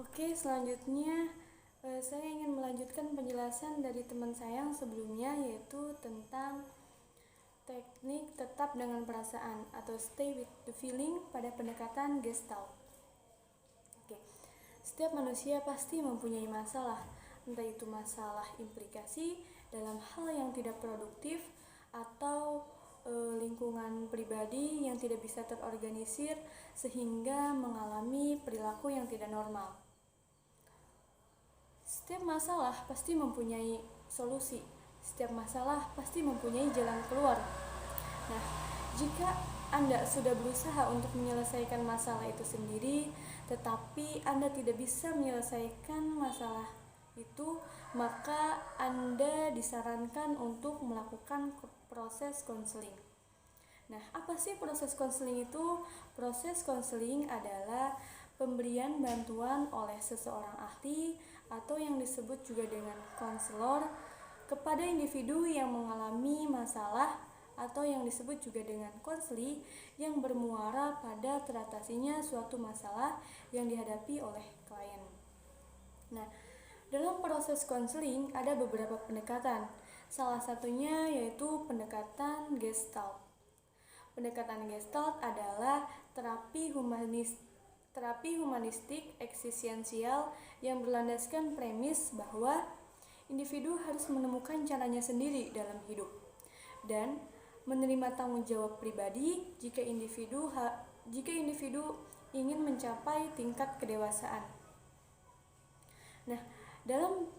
Oke, selanjutnya saya ingin melanjutkan penjelasan dari teman saya yang sebelumnya, yaitu tentang teknik tetap dengan perasaan atau stay with the feeling pada pendekatan Gestalt. Oke. Setiap manusia pasti mempunyai masalah, entah itu masalah implikasi dalam hal yang tidak produktif atau lingkungan pribadi yang tidak bisa terorganisir sehingga mengalami perilaku yang tidak normal. Setiap masalah pasti mempunyai solusi. Setiap masalah pasti mempunyai jalan keluar. Nah, jika Anda sudah berusaha untuk menyelesaikan masalah itu sendiri, tetapi Anda tidak bisa menyelesaikan masalah itu, maka Anda disarankan untuk melakukan proses konseling. Nah, apa sih proses konseling itu? Proses konseling adalah pemberian bantuan oleh seseorang ahli atau yang disebut juga dengan konselor kepada individu yang mengalami masalah atau yang disebut juga dengan konseli yang bermuara pada teratasinya suatu masalah yang dihadapi oleh klien. Nah, dalam proses konseling ada beberapa pendekatan. Salah satunya yaitu pendekatan Gestalt. Pendekatan Gestalt adalah terapi humanistik eksistensial yang berlandaskan premis bahwa individu harus menemukan caranya sendiri dalam hidup dan menerima tanggung jawab pribadi jika individu ingin mencapai tingkat kedewasaan. Nah, dalam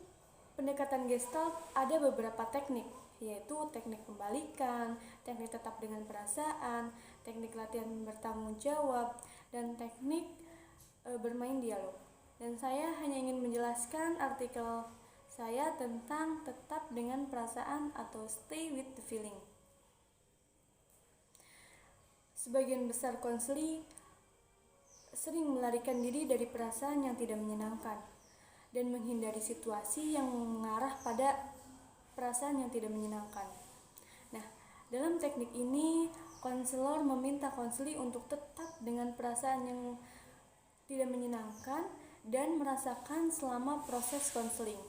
pendekatan Gestalt ada beberapa teknik, yaitu teknik pembalikan, teknik tetap dengan perasaan, teknik latihan bertanggung jawab, dan teknik bermain dialog. Dan saya hanya ingin menjelaskan artikel saya tentang tetap dengan perasaan atau stay with the feeling. Sebagian besar konseli sering melarikan diri dari perasaan yang tidak menyenangkan dan menghindari situasi yang mengarah pada perasaan yang tidak menyenangkan. Nah, dalam teknik ini, konselor meminta konseli untuk tetap dengan perasaan yang tidak menyenangkan dan merasakan selama proses konseling.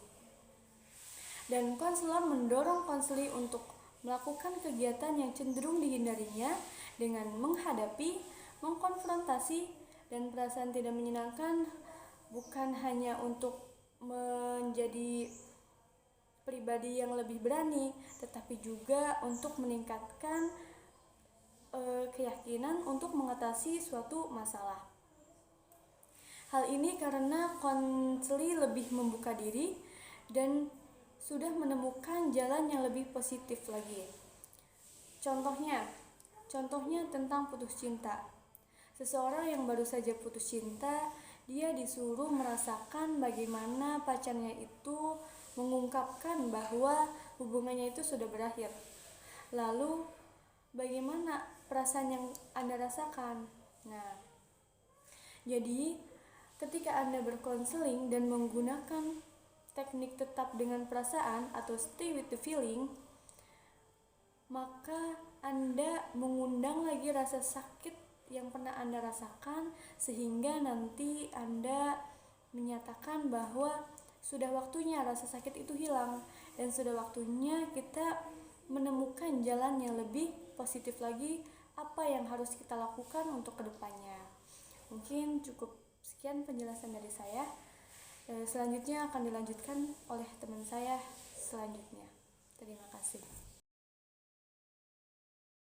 Dan konselor mendorong konseli untuk melakukan kegiatan yang cenderung dihindarinya dengan menghadapi, mengkonfrontasi, dan perasaan tidak menyenangkan bukan hanya untuk menjadi pribadi yang lebih berani, tetapi juga untuk meningkatkan keyakinan untuk mengatasi suatu masalah. Hal ini karena konseli lebih membuka diri dan sudah menemukan jalan yang lebih positif lagi. Contohnya tentang putus cinta. Seseorang yang baru saja putus cinta, dia disuruh merasakan bagaimana pacarnya itu mengungkapkan bahwa hubungannya itu sudah berakhir. Lalu, bagaimana perasaan yang Anda rasakan? Nah, jadi ketika Anda berkonseling dan menggunakan teknik tetap dengan perasaan atau stay with the feeling, maka Anda mengundang lagi rasa sakit yang pernah Anda rasakan sehingga nanti Anda menyatakan bahwa sudah waktunya rasa sakit itu hilang dan sudah waktunya kita menemukan jalan yang lebih positif lagi apa yang harus kita lakukan untuk kedepannya. Mungkin cukup sekian penjelasan dari saya. Selanjutnya akan dilanjutkan oleh teman saya selanjutnya. Terima kasih.